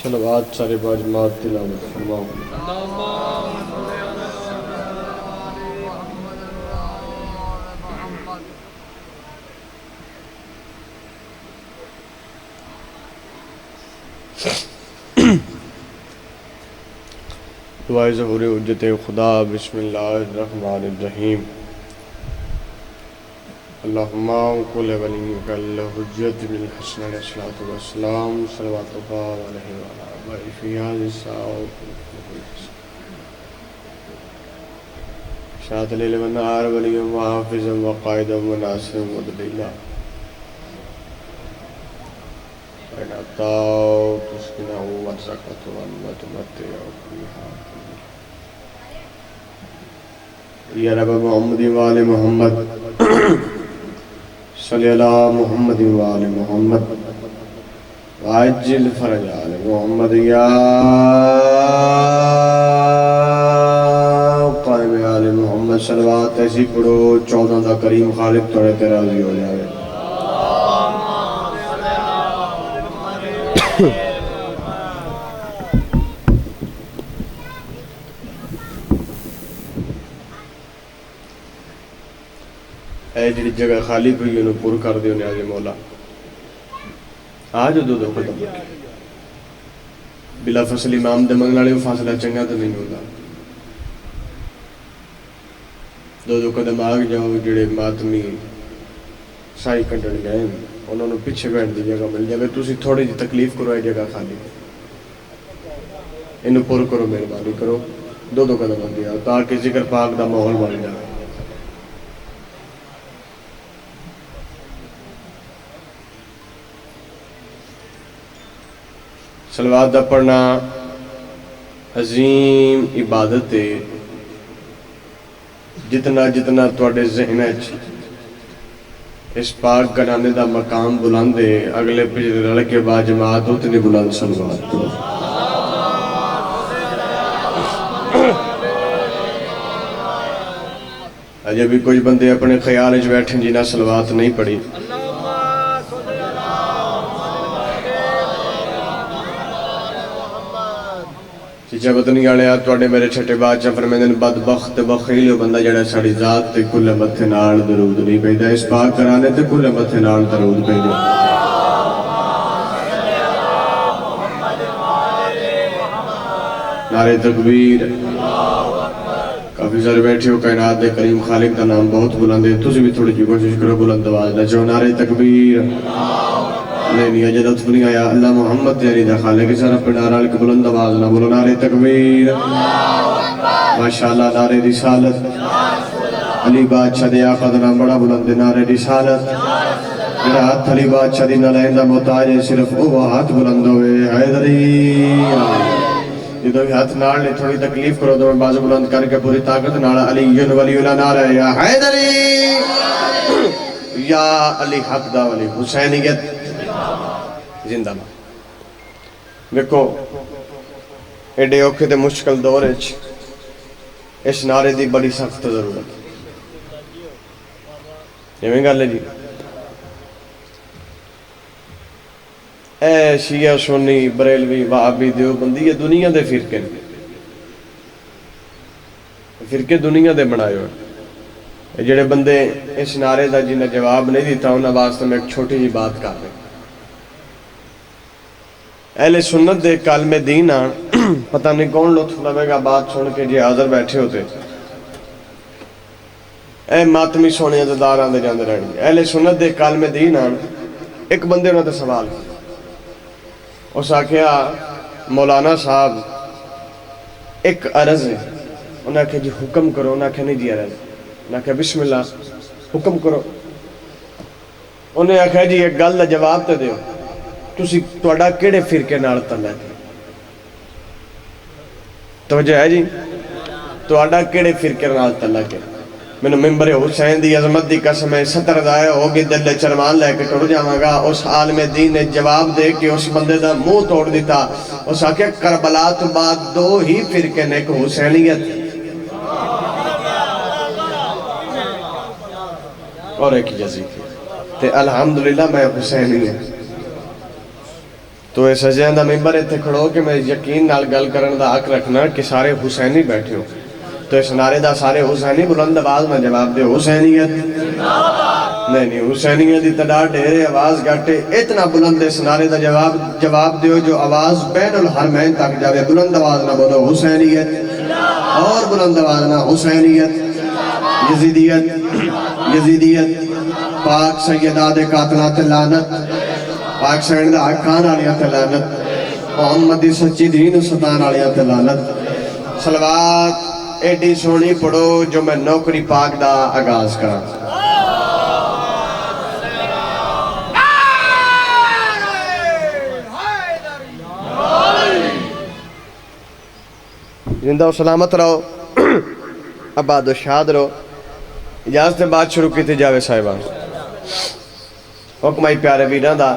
صلوات سارے باجماعت تلاوت فرماؤ۔ دعائے ظہور حجت خدا۔ بسم اللہ الرحمن الرحیم۔ اللہم قل ولیک الحجت بن الحسن علیہ الصلوۃ والسلام صلوات اللہ علیہ وآلہ فی هذه الساعة شاہد لیل والنہار ولی وحافظ وقائد وناصر ودلیلہ وإن أتاو تسكنه وارزقته وتمتعه فيها یا رب محمد وآل محمد صلی اللہ محمد وآل محمد وعجل فرج آل محمد یا قائم آل محمد صلوات ایسی پڑھو 14 دا کریم خالق توڑے تے راضی ہو جائے۔ اے جڑی جگہ خالی کوئی انہوں پور کر دے نیاز مولا آج دو قدم رکھے بلا فصل امام دے منگل والے فاصلہ چنگا تو نہیں ہوتا۔ دو قدم آگ جاؤ جڑے ماتمی سائی کنڈن گئے انہوں نے پیچھے بیٹھ دی جگہ مل جائے تو اسی تھوڑی جی تکلیف کرو ہے جگہ خالی انہوں پور کرو مہربانی کرو دو قدم آ گیا تاکہ ذکر پاک دا ماحول بن جائے۔ صلوات دا پڑھنا عظیم عبادت ہے جتنا جتنا تواڈے ذہن وچ اس پاک گھرانے دا مقام بلند ہے اگلے پچھلے رل کے بعد جماعت اتنی بلند صلوات اجے بھی کچھ بندے اپنے خیال وچ بیٹھے جنہاں صلوات نہیں پڑھی چیچہ بطنی آلے آت توڑے میرے چھٹے باچہ فرمیدن بدبخت بخیل بندہ جڑا ساڑی ذات تے کل متھے نال درود نہیں پیدا اس پاک کرانے تے کل متھے نال درود پیدا۔ نعرہ تکبیر کافی سارے بیٹھے ہو کائنات دے کریم خالق دا نام بہت بلند ہے تسی بھی تھوڑی کی کوشش کرو بلند آواز نچو نعرہ تکبیر نہیں اجدت بنی آیا اللہ محمد تیری دا خالق سارا پڑھارا لکھ بلند آواز نہ بولو نعرہ تکبیر ماشاءاللہ نعرہ رسالت علی بادشاہ دے آقا دا نام بڑا بلند نعرہ رسالت میرا ہاتھ علی بادشاہ دی نلائندہ محتاج ہے صرف وہ ہاتھ بلند ہوئے حیدری یہ دو ہاتھ نار لے تھوڑی تکلیف کرو دو میں بازو بلند کر کے پوری طاقت نارا علی ولی اللہ نعرہ یا حیدری یا علی حق دا ولی حسینیت زندہ بات دیکھو ایڈے اوکھے دے مشکل دور اس نعرے دی بڑی سخت ضرورت یہ میں گالے جی اے شیعہ سنی بریلوی وہابی دیوبندی یہ دنیا دے فرقے دنیا دے بنائے ہوئے جڑے بندے اس نعرے دا جنہیں جواب نہیں دیتا انہاں واسطے میں ایک چھوٹی جی بات کر رہے اہل سنت دے کالم دین آن پتہ نہیں کون لطف لگے گا بات سن کے جی حاضر بیٹھے ہوتے اے ماتمی سونے عزدار آن دے جاندے رہنے گے اہل سنت دے کالم دین آن ایک بندے انہوں نے سوال اس آکھیا مولانا صاحب ایک عرض ہے انہوں نے کہا جی حکم کرو انہوں نے کہا نہیں جی عرض انہوں نے کہا بسم اللہ حکم کرو انہوں نے کہا جی ایک گل دا جواب تے دیو تسی توڑا کیڑے فرقے نال تعلق ہے توجہ ہے جی توڑا کیڑے فرقے نال تعلق ہے میں نے ممبر حسین دی عظمت دی قسم ہے 70 دائے ہوگی دل چرمان لے کے ٹوڑ جاؤں گا اس عالم دین نے جواب دے کہ اس بندے دا منہ توڑ دیتا اس آکے کربلا تو بعد 2 ہی فرقے نے ایک حسینیت اور ایک یزید تے الحمدللہ میں حسینی ہوں تو اس سجدے دا ممبر اتنے کھڑو کہ میں یقین نال گل کرن دا حق رکھنا کہ سارے حسینی بیٹھے ہو، تو اس نعرے دا سارے حسینی بلند آواز میں جواب دے حسینیت نہیں حسینیت دی تعداد ڈھیرے آواز گھٹے اتنا بلند اس نعرے دا جواب دیو جو آواز بین الحرمین تک جاوے بلند آواز نہ بولو حسینیت اور بلند آواز نہ حسینیت یزیدیت پاک سیدہ دے قاتلات لعنت پاک سینڈ دا حقان آلیاں لعنت محمد دی سچی دین ستان آلیاں لعنت صلوات ایڈی سونی پڑھو جو میں نوکری پاک دا آغاز کرا زندہ و سلامت رہو آباد و شاد رہو اجازت بات شروع کی تھی جاوے صاحبان حکمائی پیارے ویران دا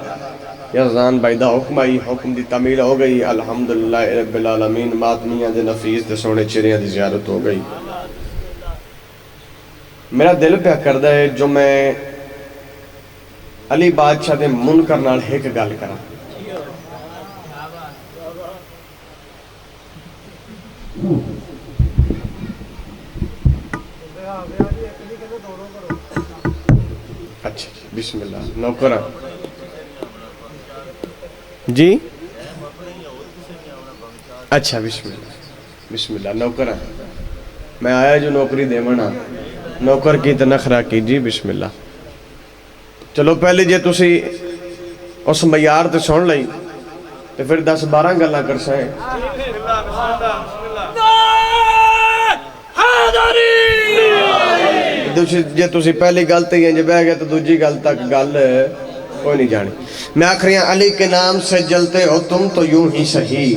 یزدان بھائی دا حکمائی حکم دی تعمیل ہو گئی الحمدللہ رب العالمین ماتمیاں دے نفیس دے سونے چریاں دی زیارت ہو گئی میرا دل پہ کردہ ہے جو میں علی بادشاہ دے منکر نال ایک گل کرا اچھا بسم اللہ نوکرہ جی اچھا بسم اللہ نوکرہ میں آیا جو نوکری دے منا نوکر کی تنخرہ کی جی بسم اللہ چلو پہلے جے تسی اس معیار تے سن لئی تو پھر 10-12 گلاں کر سائیں جے تسی پہلی گل تے یہ بہ گئے تو دوجی گل تک گل کوئی نہیں جانی میں آخریاں علی کے نام سے جلتے ہو تم تو یوں ہی صحیح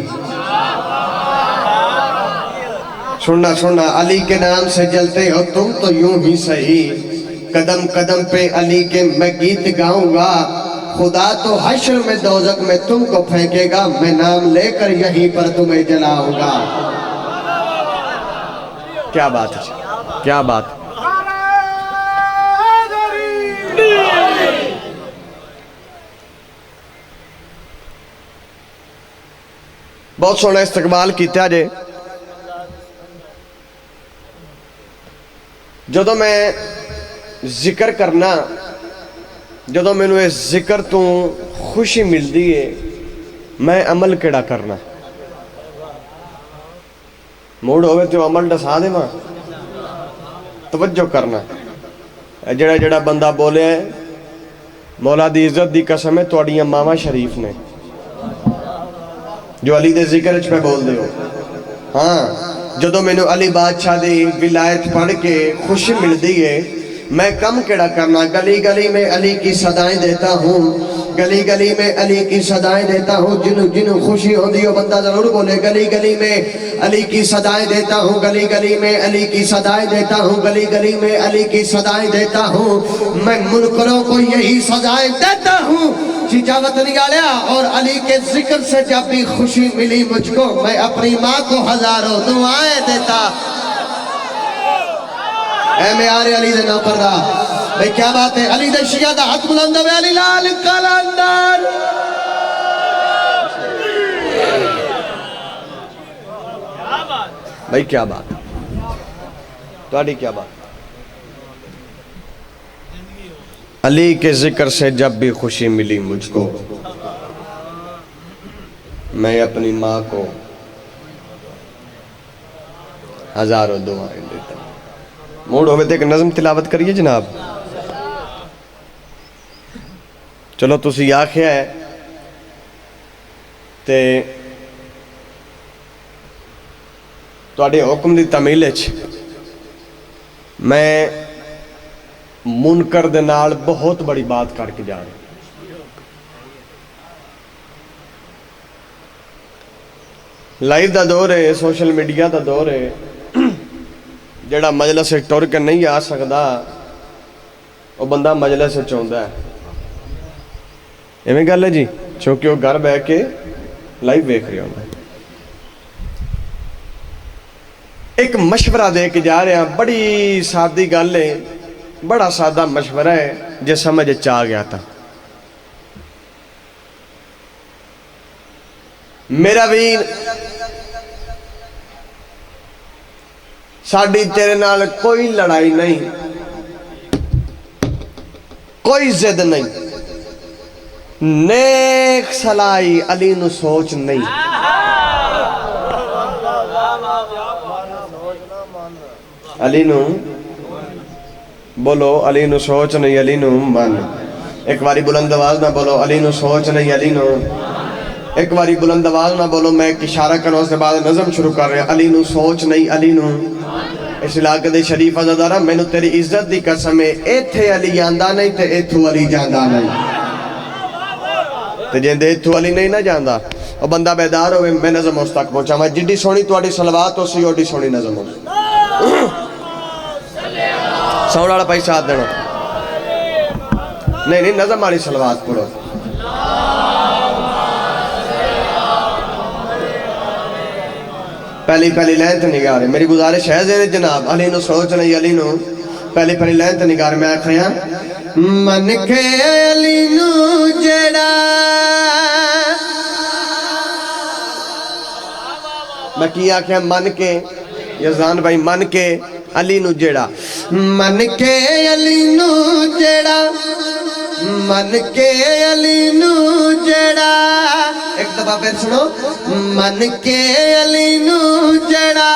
سننا علی کے نام سے جلتے ہو تم تو یوں ہی صحیح قدم قدم پہ علی کے میں گیت گاؤں گا خدا تو حشر میں دوزخ میں تم کو پھینکے گا میں نام لے کر یہیں پر تمہیں جلاؤں گا کیا بات ہے کیا بات بہت سونا استقبال کیتا جے جدو میں ذکر کرنا جدو میں نے ذکر تو خوشی مل دی ہے میں عمل کیڑا کرنا موڑ ہوئے تو عمل ڈسا دے ماں توجہ کرنا جڑا جڑا بندہ بولے ہے مولا دی عزت دی قسم ہے توڑیاں ماما شریف نے جو علی دے ذکر اچھ پہ بول دے ہو ہاں جدو میں نے علی بادشاہ دی ولایت پڑھ کے خوشی مل دی ہے میں کم کیڑا کرنا گلی گلی میں علی کی صدائیں دیتا ہوں گلی گلی میں علی کی صدائیں دیتا ہوں جنہوں خوشی ہو دیو بندہ ضرور بولے گلی گلی میں علی کی صدائیں دیتا ہوں گلی گلی میں علی کی صدائیں دیتا ہوں گلی گلی میں علی کی صدائیں دیتا ہوں میں منکروں کو یہی صدائیں دیتا ہوں چیچاوت نگالیا اور علی کے ذکر سے جب بھی خوشی ملی مجھ کو میں اپنی ماں کو ہزاروں دعائیں دیتا اے میارے علی دے نوکر دا بھئی کیا بات ہے علی دے شیعہ دا حق بلند بے علی لال کلندر بھئی کیا بات تواڈی کیا بات علی کے ذکر سے جب بھی خوشی ملی مجھ کو میں اپنی ماں کو ہزاروں دعائیں دیتا ہوں موڑ ہوئے تھے کہ نظم تلاوت کریے جناب چلو تسی آخیا ہے تے توڑے حکم دی تعمیل اچھ میں منکر دے نال بہت بڑی بات کر کے جا رہے لائیو دا دور ہے سوشل میڈیا دا دور ہے جڑا مجلس سے ٹور کے نہیں آ سکتا وہ بندہ مجلس سے چاہتا ہے ایویں گل ہے جی چونکہ وہ گھر بہ کے لائیو دیکھ رہے ہوتا ہے ایک مشورہ دے کے جا رہے ہیں بڑی سادی گل ہے بڑا سادہ مشورہ ہے جو سمجھ چاہ گیا تھا میرا ویر ساڈی تیرے نال کوئی لڑائی نہیں، کوئی ضد نہیں، نیک سلائی علی نو سوچ نہیں۔ علی نو بولو، علی نو سوچ نہیں، علی نو من۔ ایک باری بلند آواز نہ بولو، علی نو سوچ نہیں، علی نو۔ ایک باری بلند آواز نہ بولو، میں ایک اشارہ کروں اس کے بعد نظم شروع کر رہے ہیں۔ علی نو سوچ نہیں، علی نو۔ اس علاقے دے شریف عزادارہ مینوں تیری عزت دی قسم ہے، ایتھے علی آندا نہیں تے ایتھو علی جاندا نہیں۔ تے جیندے ایتھو علی نہیں نہ جاندا او بندہ بیدار ہوئے، میں نظم اس تک پہنچا میں جڈی سونی تواڈی صلوات ہو سی اوڈی سونی نظم ہو ساؤنڈ والا پائی ساتھ دینا نہیں نظم والی صلوات پڑھو۔ پہلی لائن تے نگاہ رہے، میری گزارش ہے زیر جناب، علی نو سوچ نہیں، علی نو پہلی لائن تے نگاہ رہے، میں آکھیا من کے علی نو جڑا، میں کی آکھیا من کے یزدان بھائی، من کے علی نو جڑا، من کے علی نو جڑا، من کے علی نو جڑا، ایک دفعہ پھر سنو، من کے علی نو جڑا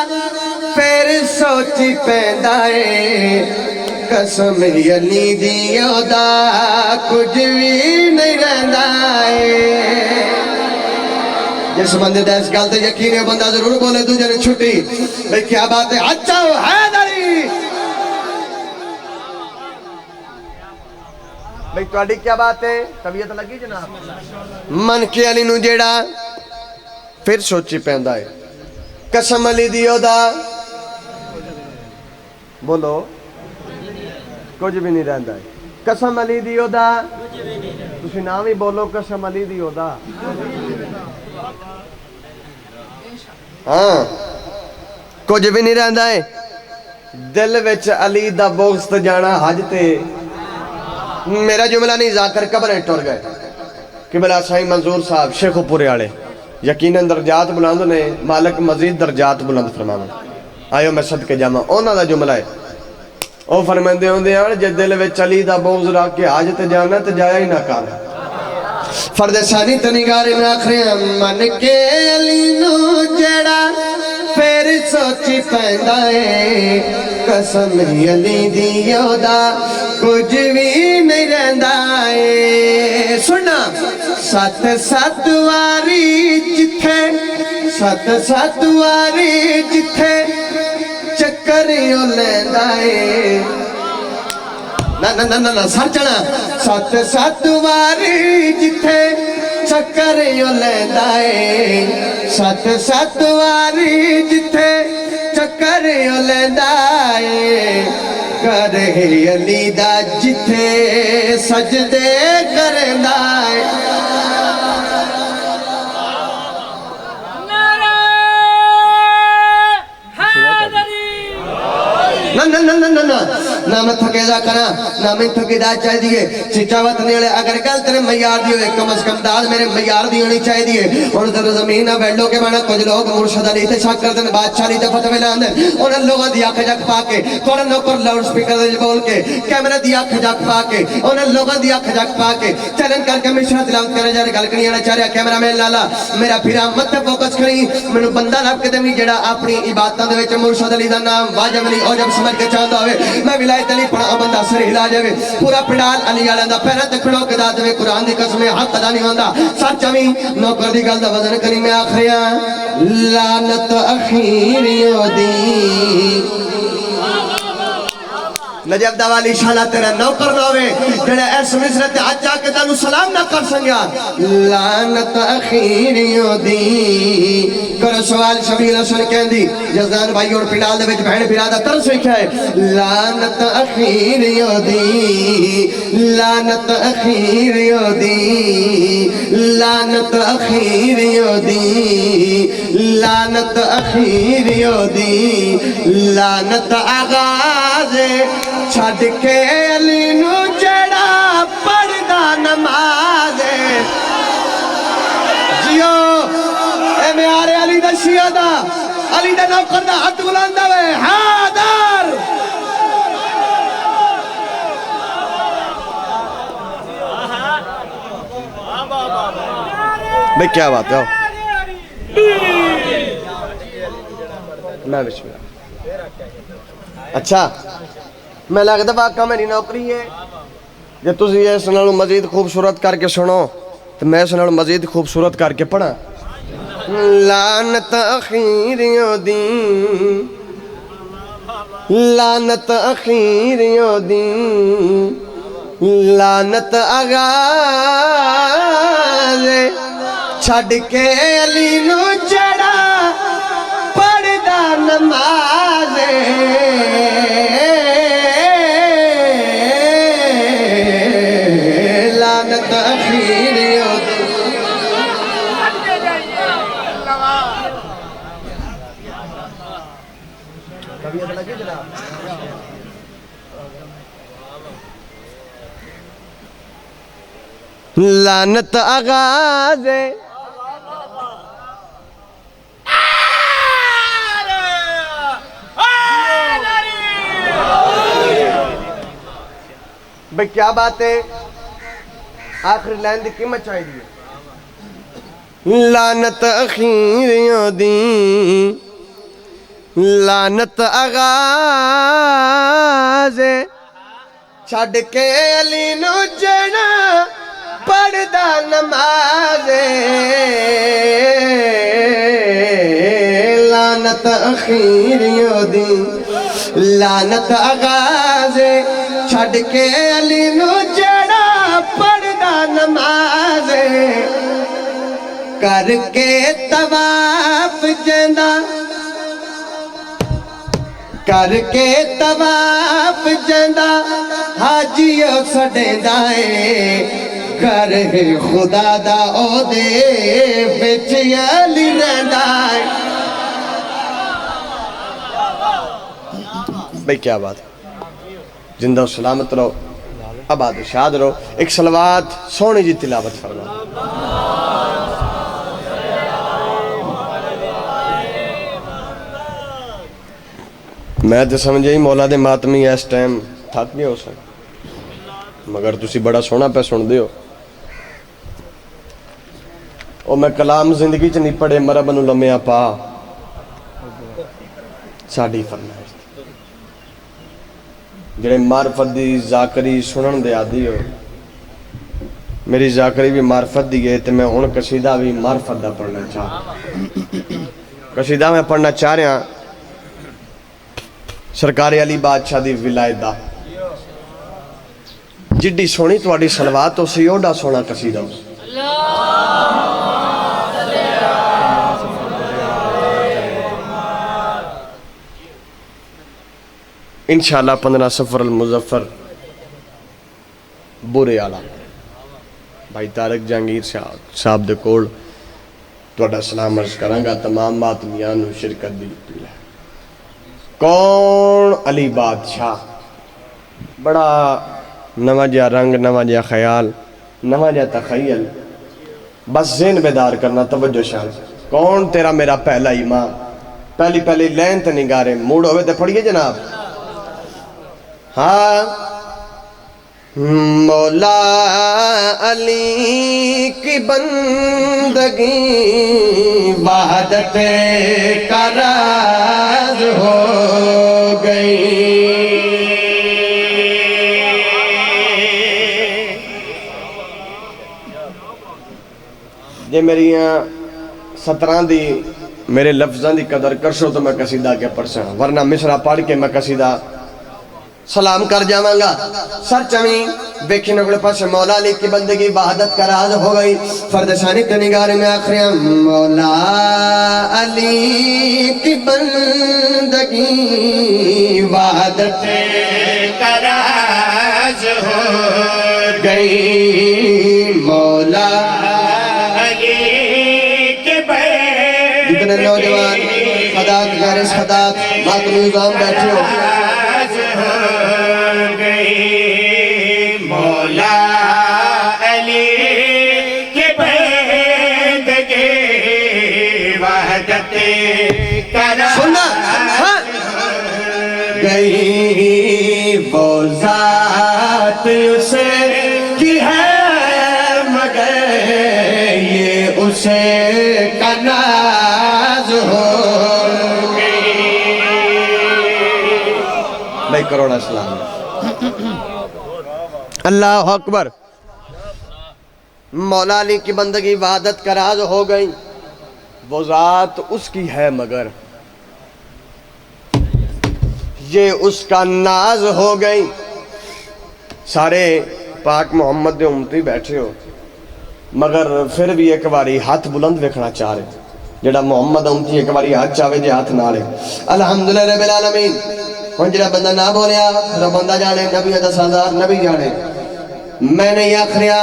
پھر سوچی پیندائے، قسم علی دیو دا کچھ بھی نہیں رہندائے۔ جس بندے دا اس گل تے یقین ہے بندہ ضرور بولے دوجے نے چھٹی، بھئی کیا بات ہے، اچھا ہو حیدری، بھئی تواڈی کیا بات ہے، طبیعت لگی جناب؟ من کے علی نو جیڑا پھر سوچی پیندا ہے، قسم علی دیو دا بولو کچھ بھی نہیں رہندا ہے، قسم علی دیو دا تسی نام ہی بولو، قسم علی دیو دا ہاں کچھ بھی نہیں رہندا ہے۔ دل وچ علی دا بغض تے جانا حج تے، میرا جملہ نہیں ذاکر قبریں ٹر گئے، قبلہ سائیں منظور صاحب شیخو پورے آڑے، یقیناً درجات بلند نے، مالک مزید درجات بلند فرمانا، آئیو میں صدقے جامع اونا دا جملہ ہے، او فرماندے ہوندے ہیں جے دل وچ علی دا بغض رکھ کے حج تے جانا تے جایا ہی نہ کر۔ فرد ثانی تنگارے میں آخری من کے علی نو جڑا پھر سوچی پیندائے، قسم علی دیو دا کچھ بھی نہیں رہندائے۔ سننا سات واری جتھے، سات واری جتھے چکریوں لیندائے، نا سر چڑھا، سات واری جتھے چکریوں لیندائے، سات واری جتھے چکریوں لیندائے، کرے علی دا جتھے سجدے کرندائے۔ نہ میں تھکے دا کرا، نہ میں تھکے دا چاہے دیئے، چچاوت نیلے اگر کل تیرے میار دیئے، کم از کم داد میرے میار دیئے ہونی چاہے دیئے۔ انہوں تر زمین بیٹھو کے بانا کچھ لوگ مرشد علی تے شاک کردن، بادشاہ علی تے فتوے لاندن، انہوں لوگوں دیا کھجک پاکے، تھوڑا نوکر لاؤڈ سپیکر دے بول کے، کیمرہ دیا کھجک پاکے، انہوں لوگوں دیا کھجک پاکے، چلن کر کے مشرہ تلاوت کرے جا رہے گلکنی آنا چاہ رہا، کیمرہ میں لالا میرا پھرا مت فوکس کری، منو بندہ لب کے دمی جڑا اپنی عبادتہ دے وچ مرشد علی دا نام واجب نہیں، اور جب سمجھ کے چاہتا ہوئے میں ولایت علی پڑھا بندہ سر ہلا جاوے، پورا پڑال علی آلہ دا پہنا تکڑوں کے داد میں قرآن دی قسمیں حق ادا نہیں ہوندہ، سچ امین نوکر دی گل دا وزن کری میں آخریاں لعنت اخیریوں دی نجب دوالی شالا تیرا نوکر نوے جڑے ایس مصرت آجا کے تانو سلام نہ کر سنگیا، لعنت اخیریوں دی کرو سوال شبیر حسن کہن دی جزدان بھائی اور پنڈال دے وچ بہن پھرادہ ترس وکھا ہے، لعنت اخیریوں دی، لعنت اخیریوں دی، لعنت اخیریوں دی، لعنت اخیریوں دی، لعنت آغاز چھڑ کے علی نو جڑا پڑھدا نماز، جیو دنیا دا علی دا نوکر دا ہاتھ بلند ہوئے حیدر بھئی کیا بات ہے میں بسم اللہ اچھا میں لگتا واقعہ میری نوکری ہے جب تسی یہ سنالو مزید خوبصورت کر کے سنو تو میں سنالو مزید خوبصورت کر کے پڑھا لعنت اخیریوں دین لعنت اخیریوں دین لعنت آغاز چھڑ کے علی نو جڑا پڑھدا نماز لعنت اخیریوں لعنت آغاز بھئی کیا بات ہے آخری لائن دی قیمت چاہیے دیئے لعنت اخیریوں دین لعنت آغاز چھڑ کے علی نو جڑا پڑھدا نماز لعنت اخیریوں دین لعنت آغاز چھڑ کے علی نو جڑا پڑھدا نماز کر کے طواف جندہ کر کے طواف جندہ حاجیوں سڑے دائے کر خدا دا او دے بچ علی رہندائے بھئی کیا بات زندہ و سلامت رہو آباد و شاد رہو ایک صلوات سونے جی تلاوت فرما میں تو سمجھے ہی مولا دے ماتمی اس ٹائم تھک بھی ہو سکتا مگر تسی بڑا سونا پہ سن دیو اور میں کلام زندگی چ نہیں پڑھے مرا بنو لمحہ پا ساڑی فرمائش جڑے معرفت دی ذاکری سنن دے آدھی ہو میری ذاکری بھی معرفت دی گئے تو میں ان قصیدہ بھی معرفت دا پڑھنا چاہ قصیدہ میں پڑھنا چاہ رہا ہوں سرکار علی بادشاہ دی ولایت دا جڈی سونی تواڈی صلوات تو سی اوڈا سونا قصیدہ ہو انشاءاللہ 15 سفر المظفر بورے آلہ بھائی طارق جہانگیر صاحب دے کول تواڈا سلام عرض کرانگا تمام ماتمیان و شرکت دی کون علی بادشاہ بڑا نواں جا رنگ نواں جا خیال نواں جا تخیل بس ذہن بیدار کرنا توجہ شان کون تیرا میرا پہلا امام پہلی لین تے نگارے موڑ ہوئے تے پڑھئے جناب ہاں مولا علی کی بندگی وحدت کا راز ہو گئی جے میری 17 دی میرے لفظاں دی قدر کرشو تو میں قصیدہ کے پرساں ورنہ مصرع پڑھ کے میں قصیدہ سلام کر جاواں گا سر چمیں بیکھی نگڑے پاس مولا علی کی بندگی وحدت کا راز ہو گئی فرد ثانی کے نگارے میں آخری مولا علی کی بندگی وحدت کا راز ہو گئی مولا علی کی بندگی جتنے نوجوان خدات غیرس خدات ماتمی نظام بیٹھے ہو مولا علی کی بندگی وحدت کرا سننا ہاں گئی وہ ذات اسے کی ہے مگر یہ اسے کا ناز ہو گئی. بھائی کروڑا اسلام. اللہ اکبر. مولا علی کی بندگی وحدت کا راز ہو گئی. وہ ذات اس کی ہے مگر یہ اس کا ناز ہو گئی. سارے پاک محمد دے امتی بیٹھے ہو مگر پھر بھی ایک باری ہاتھ بلند ویکھنا چاہ رہے. جڑا محمد امتی ایک باری ہاتھ چاہے جے ہاتھ نہ لے. الحمدللہ رب العالمین. ہن جڑا بندہ نہ بولیا وہ بندہ جانے نبی دا سردار نبی جانے. میں نے یہ آخریا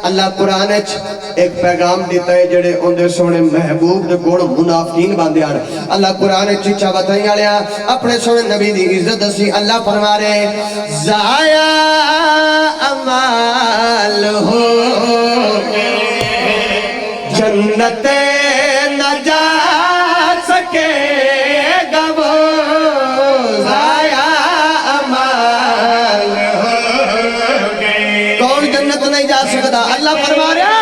اللہ قرآن ایک پیغام دیتا ہے جڑے اندر سونے محبوب دے گوڑ منافقین باندے آنے. اللہ قرآن چیچا بتائیں آلیا اپنے سونے نبی دی عزت دسی. اللہ فرما رہے ضائع امال ہو جنت نہ جا سکے گا وہ ضائع امال ہو. کون جنت نہیں جا سکتا؟ اللہ فرما رہا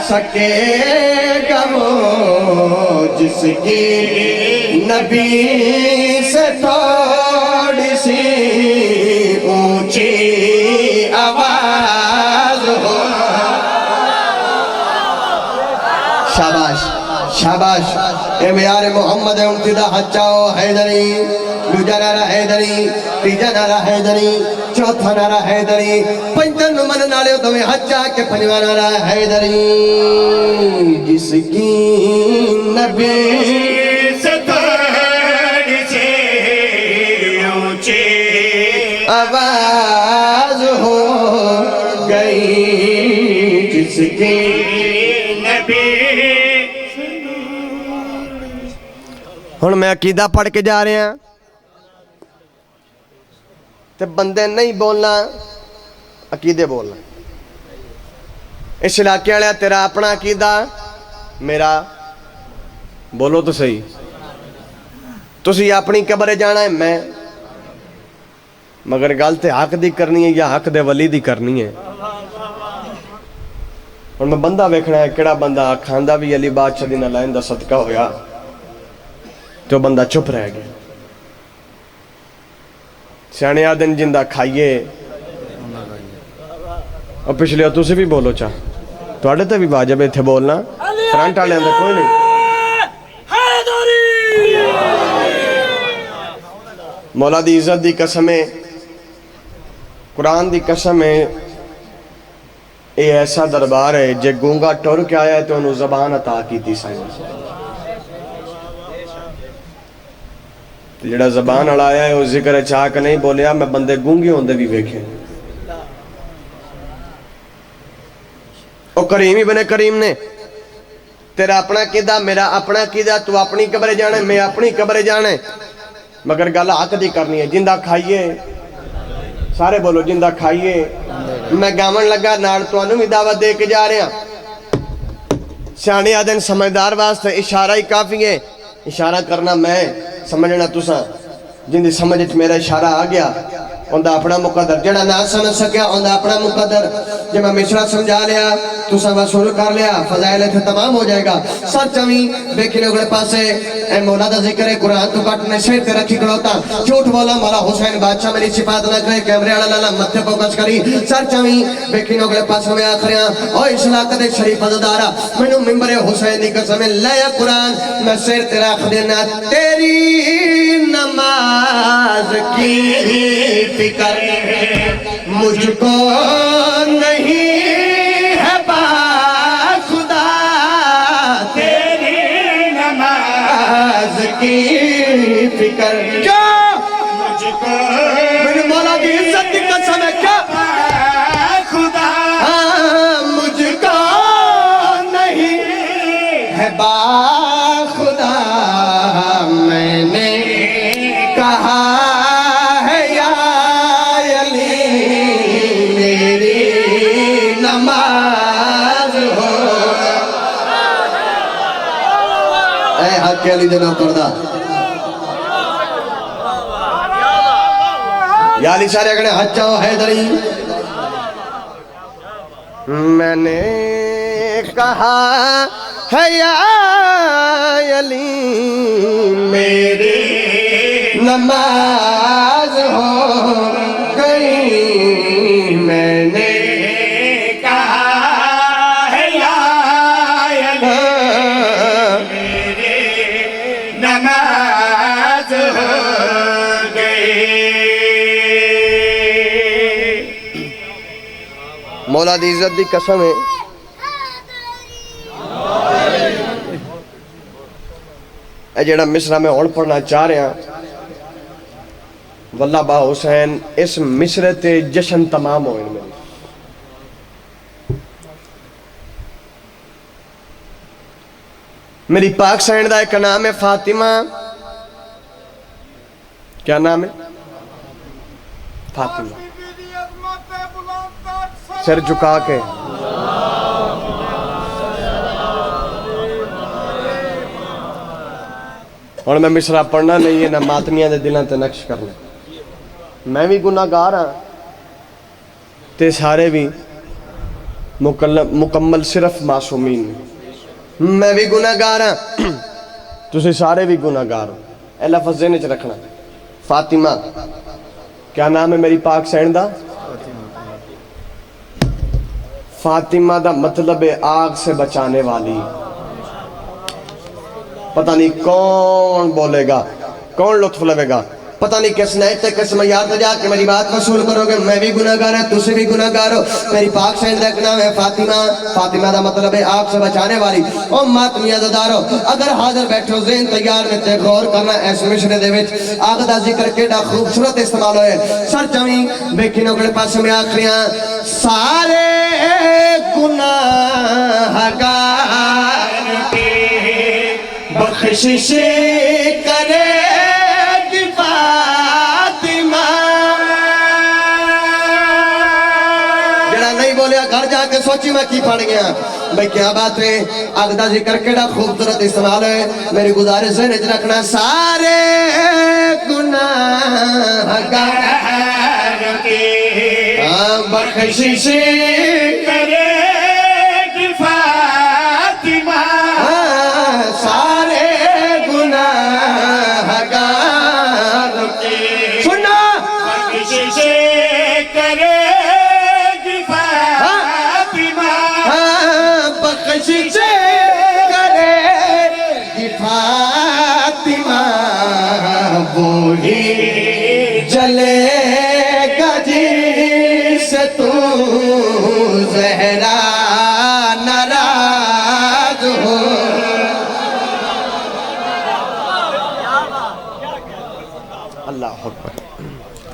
سکے گا وہ جس کی نبی سے تھوڑی سی اونچی آواز ہو. شاباش شاباش. اے میار محمد امتدہ حجاؤ حیدری. دوجا نعرہ حیدری، تیجا نعرہ حیدری، چوتھا نعرہ حیدری، پنجتن من نالے تمہیں حجا کے پنجوہ نعرہ حیدری. جس کی نبی سے تھوڑی سی اونچی آواز ہو گئی. جس کی نبی. ہن میں عقیدہ پڑھ کے جا رہے ہیں تے بندے نہیں بولنا عقیدے بولنا. اس علاقے والے تیرا اپنا عقیدہ میرا بولو تو صحیح. تسی اپنی قبر جانا ہے میں مگر گل تے حق دی کرنی ہے یا حق دے ولی دی کرنی ہے. اور میں بندہ ویکھنا ہے کیڑا بندہ کھاندا بھی علی بادشاہ دی نالائن دا صدقہ ہویا تو بندہ چپ رہ گیا. سیانے آدن جندہ کھائیے اور پچھلے ہو تُسے بھی بولو چاہ توڑے تے بھی واجب تھے بولنا. فرنٹ آلے اندر کوئی نہیں. مولا دی عزت دی قسمیں قرآن دی قسمیں اے ایسا دربار ہے جے گونگا ٹور کے آیا ہے تو انہوں زبان عطا کی تھی سائنس. جڑا زبان اڑایا ہے وہ ذکر چاہ کے نہیں بولیا میں بندے گونگے ہوندے بھی ویکھیں. او کریمی بنے کریم نے تیرا اپنا قیدہ میرا اپنا قیدہ تو اپنی قبر جانے میں اپنی قبر جانے مگر گالہ حق دی کرنی ہے. جندہ کھائیے سارے بولو جندہ کھائیے. میں گامن لگا نار تو انہوں بھی دعوت دے کے جا رہے ہیں. سیانے آدن سمجھدار واسطے اشارہ ہی کافی ہے. اشارہ کرنا میں سمجھنا تسا جن دی سمجھت میرا اشارہ آ گیا اندھا اپنا مقدر جڑا نہ سمجھ سکیا اندھا اپنا مقدر جب میں مشرہ سمجھا لیا تسا وصول کر لیا فضائل تھے تمام ہو جائے گا. سر چویں بیکھنے اگلے پاسے اے مولا دا ذکر ہے قرآن تو کٹنے شہر تے رکھی کروتا جھوٹ بولا مولا حسین بادشاہ میری صفات نہ کرے کیمرے والا لالا متھے فوکس کری. سر چویں بیکھنے اگلے پاسے میں آخریاں او اس علاقہ دے شریف عزدارہ میں نو ممبر حسین دی قسم لیا قرآن میں سیر تیرا خدینا تیری نماز کی فکر مجھ کو نہیں ہے با خدا تیری نماز کی فکر کیا مجھ کو میرے مولا کی عزت کی قسم ہے کیا خدا مجھ کو نہیں ہے با خدا میں نے کہا ہے یا علی نماز ہو اے حق علی دے نوکر دا یا علی سارے اگڑے حجاؤ حیدری میں نے کہا ہے یا علی میری نماز ہو گئی میں نے کہا ہے یا علی میرے نماز ہو گئی مولا دی عزت دی قسم ہے اے جیڑا مصرہ میں ہون پڑھنا چاہ رہے ہیں واللہ با حسین اس مصرے تے جشن تمام ہوئے میری میری پاک سینڈ دا ایک نام ہے فاطمہ کیا نام ہے فاطمہ سر جھکا کے اور میں مصرہ پڑھنا نہیں ہے نہ ماتمیاں دے دلوں تے نقش کرنا میں بھی گناہ گار ہاں تے سارے بھی مکمل صرف معصومین میں بھی گناہ گار ہاں تسی سارے بھی گناہ گار ہو اے لفظ ذہن وچ رکھنا فاطمہ کیا نام ہے میری پاک سینڈ دا فاطمہ دا مطلب ہے آگ سے بچانے والی پتہ نہیں کون بولے گا کون لطف لے گا پتہ نہیں کس نیت تے کس معیار تے جا کے میری بات وصول کرو گے میں بھی گناہ گار ہوں تسی بھی گناہ گار ہو میری پاک سینڈ دا ایک نام ہے فاطمہ فاطمہ دا مطلب ہے آگ سے بچانے والی او ماتمیہ دارو اگر حاضر بیٹھو ذہن تیار میں تے غور کرنا اس مشرے دے وچ آگ دا ذکر کیڑا خوبصورت استعمال ہوئے سر چویں بیکھی نوکڑے پاس میں آخریاں سارے گناہ گار کے بخشش کرے گی فاطمہ جڑا نہیں بولیا گھر جا کے سوچی میں کی پڑھ گیا بھئی کیا بات ہے آگ دا ذکر کیڑا خوبصورت استعمال ہے میری گزارش ذہن وچ رکھنا سارے گناہ گار کے بخشش کرے گی فاطمہ سارے گناہ گار سننا بخشش کرے گی فاطمہ بخشش کرے گی فاطمہ وہی جلے گا جس سے تو زہرا ناراض ہو اللہ اکبر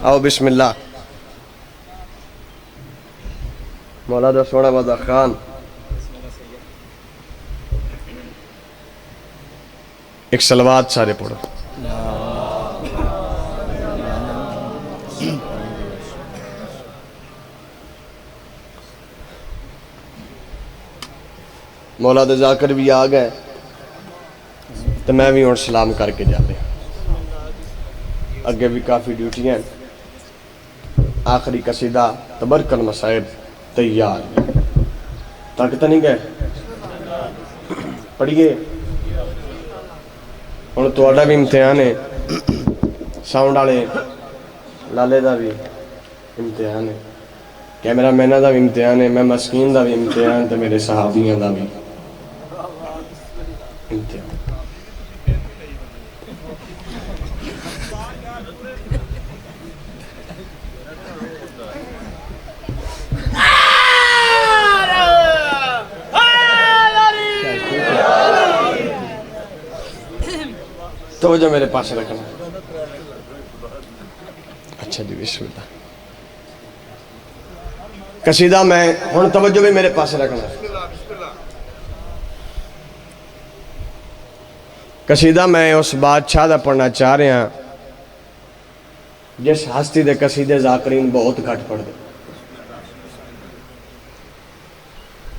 آؤ بسم اللہ مولا دا سونا وضع خان ایک صلوات سارے پڑھو مولا دے ذاکر بھی آ گئے تو میں بھی اور سلام کر کے جا رہے اگے بھی کافی ڈیوٹیاں آخری قصیدہ تبرک المصائب تیار تک تو نہیں گئے پڑھیے ہوں تہاڈا بھی امتحان ہے ساؤنڈ والے لالے دا بھی امتحان ہے کیمرہ مینہ دا بھی امتحان ہے میں مسکین دا بھی امتحان تو میرے صحابیاں دا بھی امتحان توجہ میرے پاس رکھنا اچھا جی بسم اللہ قصیدہ میں ہن توجہ بھی میرے پاس رکھنا قصیدہ میں اس بادشاہ دا پڑھنا چاہ رہے ہیں جس ہستی دے قصیدے ذاکرین بہت گھٹ پڑھ دے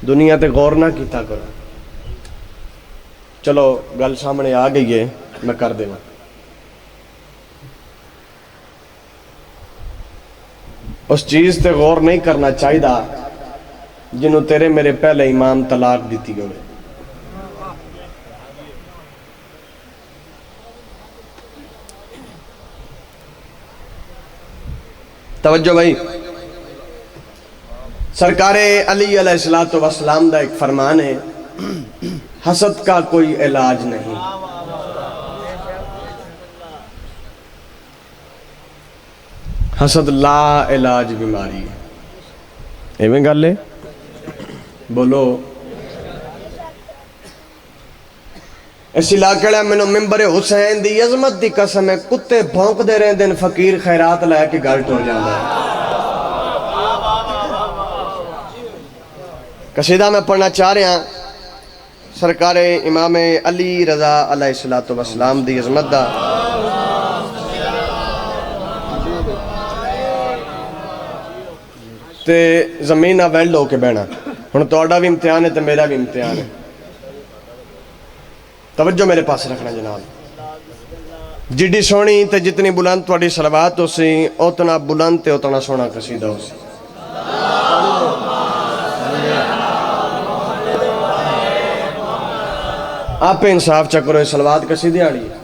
دنیا تے غور نہ کیتا کرو. چلو گل سامنے آ گئی ہے میں کر دینا. اس چیز تے غور نہیں کرنا چاہیے جنہوں تیرے میرے پہلے امام طلاق دیتی گئے. توجہ بھائی. سرکار علی علیہ السلام دا ایک فرمان ہے حسد کا کوئی علاج نہیں. حسد لا علاج بیماری ہے. ایویں گل ہے بولو. اس علاقے میں مینوں ممبر حسین دی عظمت دی قسم ہے کتے بھونک دے رہے دن فقیر خیرات لے کے گھر ٹر جاتا ہے. قصیدہ میں پڑھنا چاہ رہا ہوں سرکار امام علی رضا علیہ السلام دی عظمت دا. تے زمین ویلڈ ہو کے بہنا. ہن تہاڈا بھی امتحان ہے تے میرا بھی امتحان ہے. توجہ میرے پاس رکھنا جناب. جڈی سونی تے جتنی بلند تہاڈی صلوات ہو سی اتنا بلند تے اتنا سونا قصیدہ ہو سی. آپ انصاف چکرو صلوات قصیدے آڑی ہے.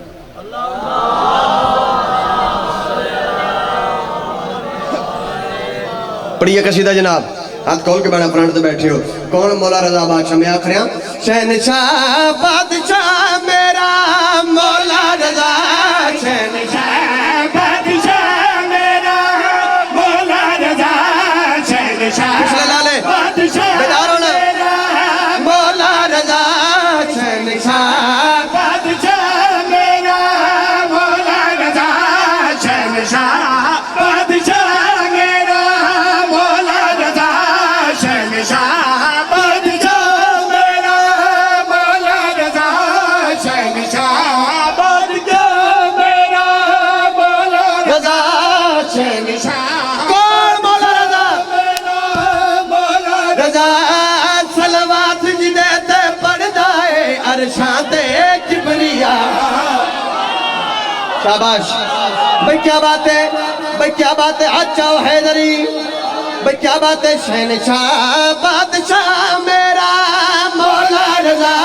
پڑھیے قصیدہ جناب. ہاتھ کھول کے بڑا فرنٹ تے بیٹھے ہو. کون مولا رضا بادشاہ میں آخ رہا شہنشاہ بادشاہ میرا مولا رضا. شہنشاہ بادشاہ میرا مولا رضا. شہنشاہ بادشاہ میرا مولا رضا. شہنشاہ بادشاہ میرا مولا رضا. شہنشاہ بادشاہ میرا مولا رضا. شہنشاہ بادشاہ میرا مولا رضا. شہنشاہ بادشاہ میرا مولا رضا. شہنشاہ کون مولا رضا میرا مولا رضا صلوات جدے تے پڑھدا ہے عرشاں تے کبریا. شاباش بھئی کیا بات ہے بھئی کیا بات ہے. اچھا حیدری بھئی کیا بات ہے. شہنشاہ بادشاہ میرا مولا رضا.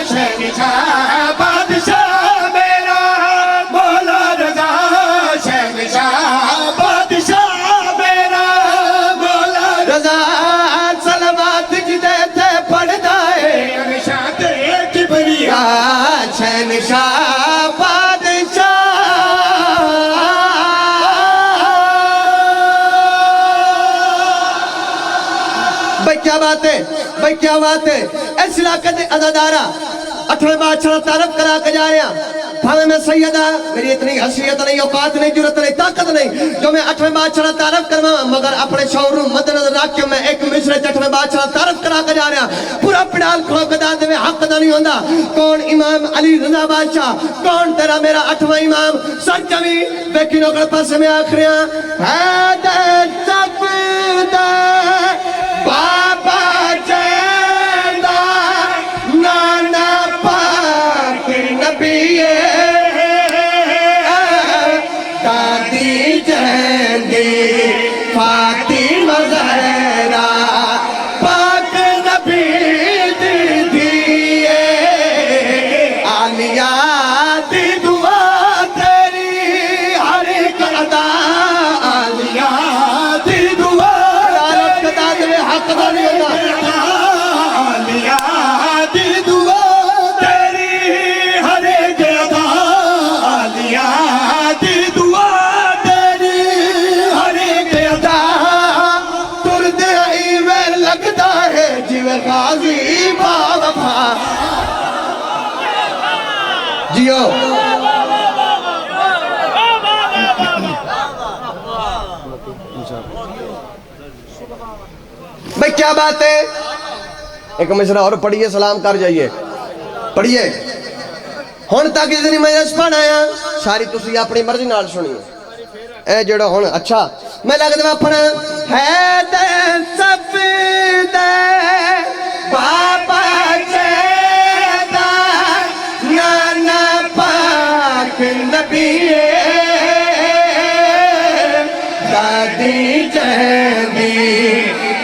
شہنشاہ بادشاہ میرا مولا رضا. شہنشاہ بادشاہ میرا مولا رضا صلوات جدے تے پڑھدا ہے عرشاں تے کبریا. شہنشاہ بادشاہ. بھئی کیا بات ہے بھئی کیا بات ہے. اس علاقے دے عزادارہ 8ویں بادشاہ تعارف کرا کے جا رہے ہیں. بھاوے میں سیدہ میری اتنی حیثیت نہیں اوقات نہیں جرت نہیں طاقت نہیں جو میں 8ویں بادشاہ تعارف کرواں مگر اپنے شعور مد نظر رکھ کے میں ایک مصرے 8ویں بادشاہ تعارف کرا کے جا رہا ہوں. پورا پڑال کھو کے دان دے میں حق دا نہیں ہوندا. کون امام علی رضا بادشاہ کون تیرا میرا 8واں امام. سچ جمی ویکھی نوکر پاس میں آخریاں حیدر صفدہ بابا جیندہ نانا پاک نبی دادی جیندی فاطمہ زہرا پاک نبی دیدیے عالیہ دی دعا تیری ہر ایک ادا. عالیہ دی دعا عدالت کا داد میں حق دا نہیں ہوتا. عالیہ دی دعا تیری ہر ایک ادا. عالیہ دی دعا تیری ہر ایک ادا. تردے ایویں لگدا ہے جیویں غازی باوفا. جیو بھئی کیا بات ہے. ایک مصرع اور پڑھیے سلام کر جائیے. پڑھیے ہن تک جتنی مجلس پڑھنا ہے ساری تسی اپنی مرضی نال سنیے. اے جڑا ہن اچھا میں لگ دے پڑھا حیدر صفدہ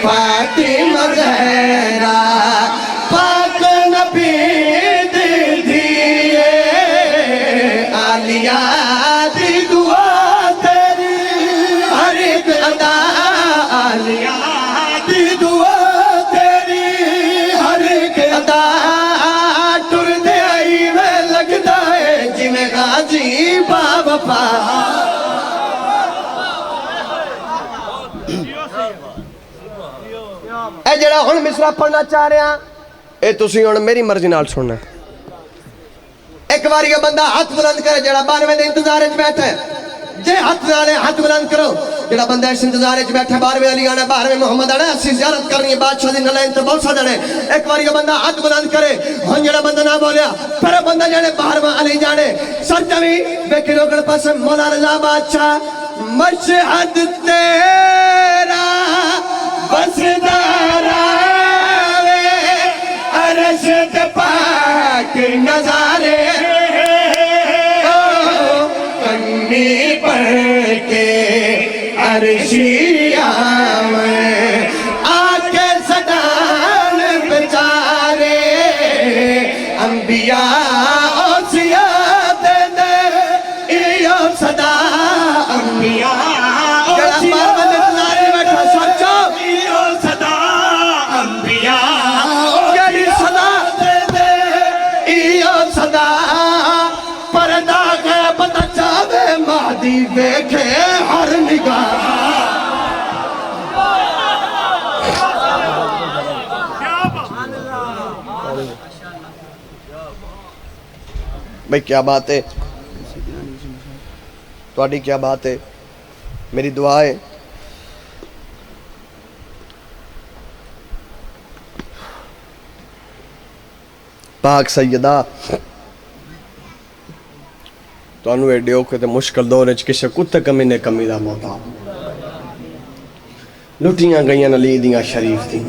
فاطمہ زہرا پاک نبی دی دھیے عالیہ دی دعا تیری ہر ایک ادا عالیہ دی دعا تیری ہر ایک ادا ٹر دے آئی میں لگدا ہے جی میں غازی باوفا اے جڑا ہن مصرع پڑھنا چاہ رہے ہیں اے تسی ہن میری مرضی نال سننا ایک باری یہ بندہ ہاتھ بلند کرے جڑا 12ویں دے انتظار وچ بیٹھا ہے جے ہاتھ نالے ہاتھ بلند کرو جڑا بندہ اس انتظار وچ بیٹھا 12ویں علی آنا 12ویں محمد آنا اسی زیارت کرنی ہے بادشاہ دی نلائن تے بہت سا جڑے ایک باری یہ بندہ ہاتھ بلند کرے ہن جڑا بندہ نہ بولیا پھر بندہ جڑے 12واں علی جانے سچویں ویکھی روکڑ پاس مولا رضا بادشاہ مشہد تیرا بسدارا وے عرش تے پاک نظارے کنی پڑھ کے عرشی آویں آکے صدان بچارے انبیاء اوصیاء دے دے ایو صدا انبیاء مہدی دیکھے ہر نگاہ بھئی کیا بات ہے تواڈی کیا بات ہے میری دعا ہے پاک سیدہ تو انو ایڈے اوکے تے مشکل دورے کسے کتے کمی نے کمی دا موتا لٹیاں گئیاں علی دیاں شریف تھی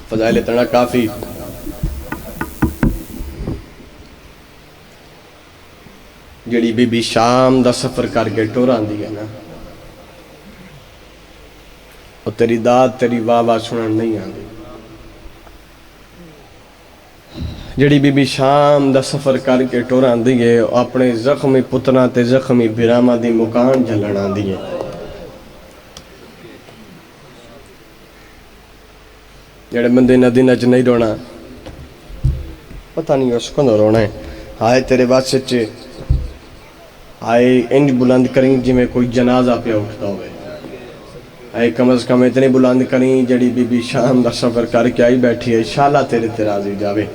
فضائل اتنا کافی جڑی بی بی شام دا سفر کر کے ٹوران دی ہے نا اور تیری داد تیری واہ سنن نہیں آندی جڑی بی بی شام دا سفر کر کے ٹوران دیئے اپنے زخمی پتنا تے زخمی بیرامہ دی مکان جلنا دیئے جڑے بندے ندی نج نہیں رونا پتہ نہیں اس کو نہ رونا ہے آئے تیرے بات سچے آئے انج بلند کریں جی میں کوئی جنازہ پہ اٹھتا ہوئے آئے کم از کم اتنی بلند کریں جڑی بی بی شام دا سفر کر کے آئی بیٹھی ہے انشاءاللہ تیرے ترازی جاوے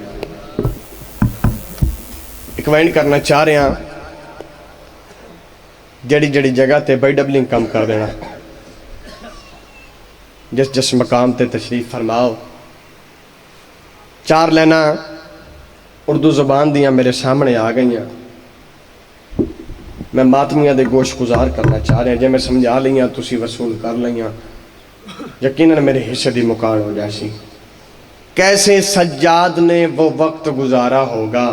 ایک وینڈ کرنا چاہ رہے ہیں جڑی جڑی جگہ تے بائی ڈبلنگ کم کر دینا جس جس مقام تے تشریف فرماؤ چار لینا اردو زبان دیاں میرے سامنے آ گئی ہیں میں ماتمیاں دے گوش گزار کرنا چاہ رہے ہیں جے میں سمجھا لیاں تسی وصول کر لیاں یقیناً میرے حصے دی مکان ہو جائسی کیسے سجاد نے وہ وقت گزارا ہوگا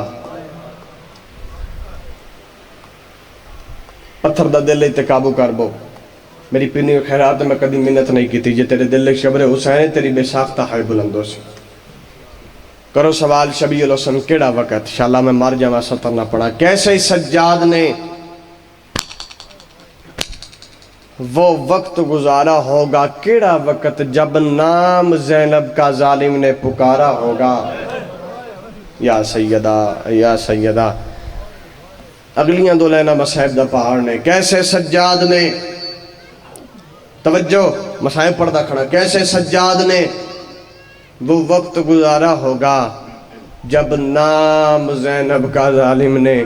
پتھر دا دل تے قابو کر بو میری پینی خیرات میں کدی منت نہیں کی تھی جے تیرے دل شبر حسین تیری بے ساختہ ہے بلندوں سے کرو سوال شبیع الحسن کیڑا وقت شاءاللہ میں مار جاواں سطر نہ پڑا کیسے سجاد نے وہ وقت گزارا ہوگا کیڑا وقت جب نام زینب کا ظالم نے پکارا ہوگا یا سیدہ اگلیاں دو لینا مسائب دا پہاڑ نے کیسے سجاد نے توجہ مسائب پڑھتا کھڑا کیسے سجاد نے وہ وقت گزارا ہوگا جب نام زینب کا ظالم نے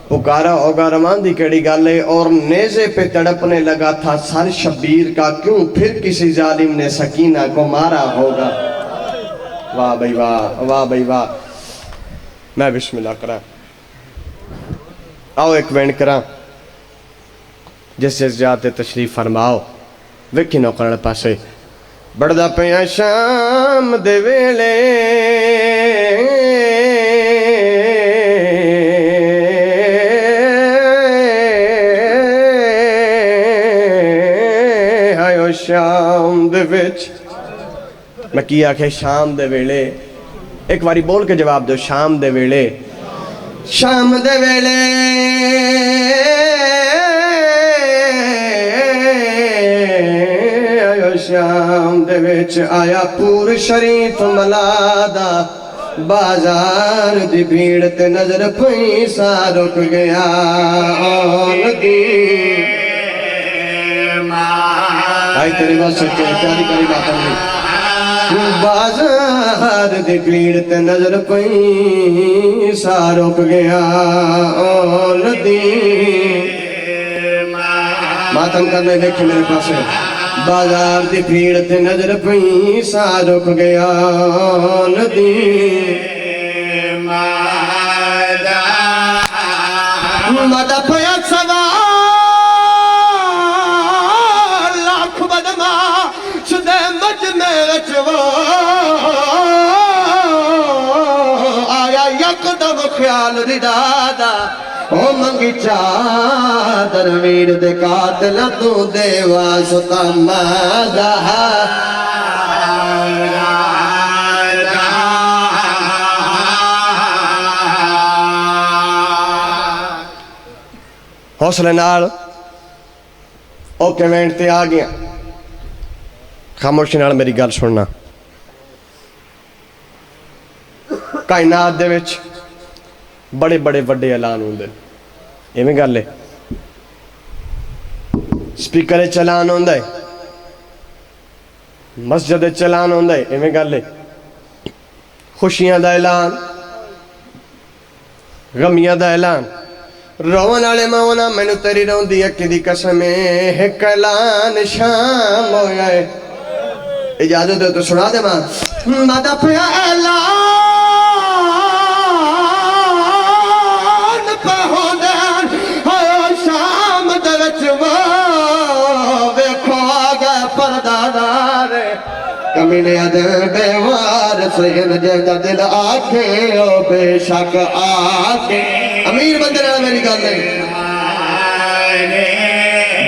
پکارا ہوگا رمان دی کیڑی گالے اور نیزے پہ تڑپنے لگا تھا سر شبیر کا کیوں پھر کسی ظالم نے سکینہ کو مارا ہوگا واہ بھائی واہ میں بسم اللہ کرا آؤ ایک وینڈ کرا جس سے زیادہ تشریف فرماؤ ویکھی نوکرن پاسے بڑھدا پیاں شام دے ویلے شام دے وچ میں کی آکھے شام دے ویلے ایک باری بول کے جواب دو شام دے ویلے شام دے ویلے شام دے وچ آیا پور شریف ملادا بازار دی بھیڑ تے نظر پیسا رک گیا آئی تیری بات سچے پیاری پیاری بات نہیں بازار دی بھیڑ تے نظر پیسا رک گیا ماتم کرنے دیکھے میرے پاس ہے بازار دی بھیڑ تے نظر پیسا رک گیا ندی مدہ پیا سوال لاکھ بدما شدہ مجمع رچوا آیا یک دم خیال ردادا او منگی چادر ویر دے قاتل تو دیوا ستا مادا حوصلے نال او کمنٹ تے آ گیا خاموشی نال میری گل سننا کائنات دے وچ بڑے بڑے وڈے اعلان ہوندے ایویں گل ہے سپیکر چلان ہوندا ہے مسجد چلان ہوندا ہے ایویں گل ہے خوشیاں دا اعلان غمیاں دا اعلان روان والے مونا مینوں تیری روندی اکھی دی قسم ایک اعلان شام ہویا ہے اجازت دے تو سنا دے ماں مادا پیا اعلان پہ ہوندین شام دے وچ ویکھو آگے پردادار کمینے ادھر بیوار سہن جہدہ دل آکھے او بے شک آکھے امیر بندر ہے میری گل نہیں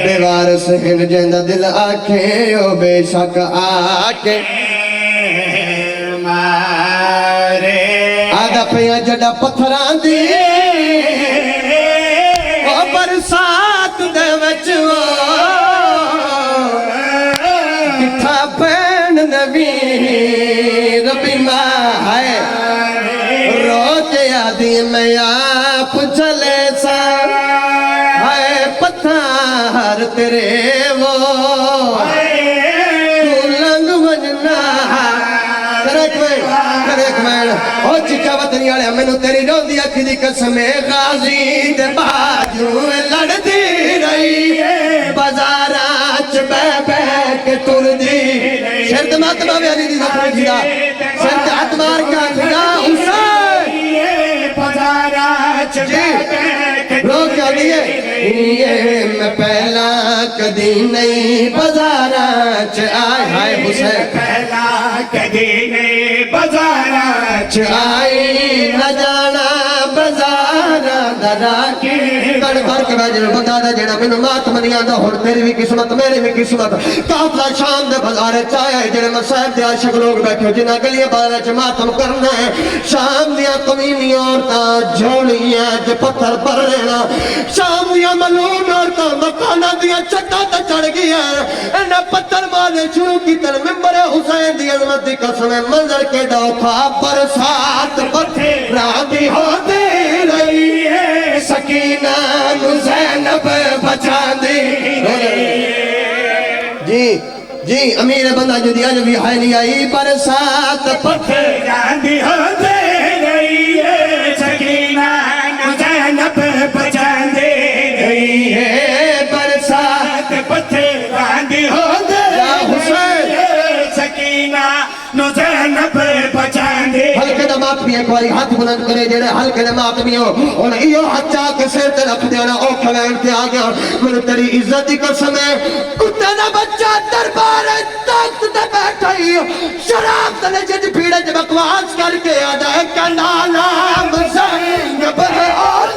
بیوار سہن جہدہ دل آکھے او بے شک آکھے آدھا پیا جڑا پتھران دی او برسات دے وچ کٹھا پین نبی ربی ماں ہے روتے آدھی میں آپ چلے سا ہے پتھر تیرے وہ تو لنگ وجنا کریک میں او چچا وطنی آلے میں نو تیری رو دیا کھی دی قسم غازی دے باجو لڑ دی رہی بازاراچ بے بے کے تر دی شرد ماتمہ میں علی دی زفر جھڑا شرد اتمار کا جھڑا حسین بازاراچ بے بے کے رو کیا دیئے یہ میں پہلا کدی نہیں بازاراچ آئے ہائے حسین پہلا کدی نہیں بازاراچ آئی نہ جانا بازارا درا کی کڑ بھر کے بیجر بتا دے جڑا میں مات منیا دا ہون میری بھی قسمت میری بھی قسمت کافلا شام دے بازارے چاہے جڑے مسائب دے عاشق لوگ بیٹھے جنہ گلیاں بازارے چ ماتم کرنا ہے شام دیا کمینی عورتاں جھولیاں جو پتھر پر رہنا شام دیا ملون عورتاں مکانہ دیا چٹا تا چڑھ گیا انہیں پتھر مارے شروع کی تر ممبر حسین دی عظمت دی قسم منظر کے ڈوکھا برسات پتھر رابی ہوتے رہی ہے سکینہ زینب بچان دی جی امیر بندہ جو دیا جو بھی حیلی آئی برسات پتھر رابی ہوتے رہی ہے سکینہ زینب بچان دی رہی ہے برسات پتھر رابی ہوتے حسین سکینہ زینب بچان دی ہلکے دا ماتمی ایک باری ہاتھ بلند کرے جڑے ہلکے دا ماتمی ہو اور ایو ہاتھ چاہ کے سیر تے رکھ دینا او کھوین تے آگیا میں تیری عزت دی قسم ہے کتے دا بچہ دربار تخت تے بیٹھا ہی شراب تلے جد پیڑے جب بکواس کر کے آ جائے کا نام زینب ہے اور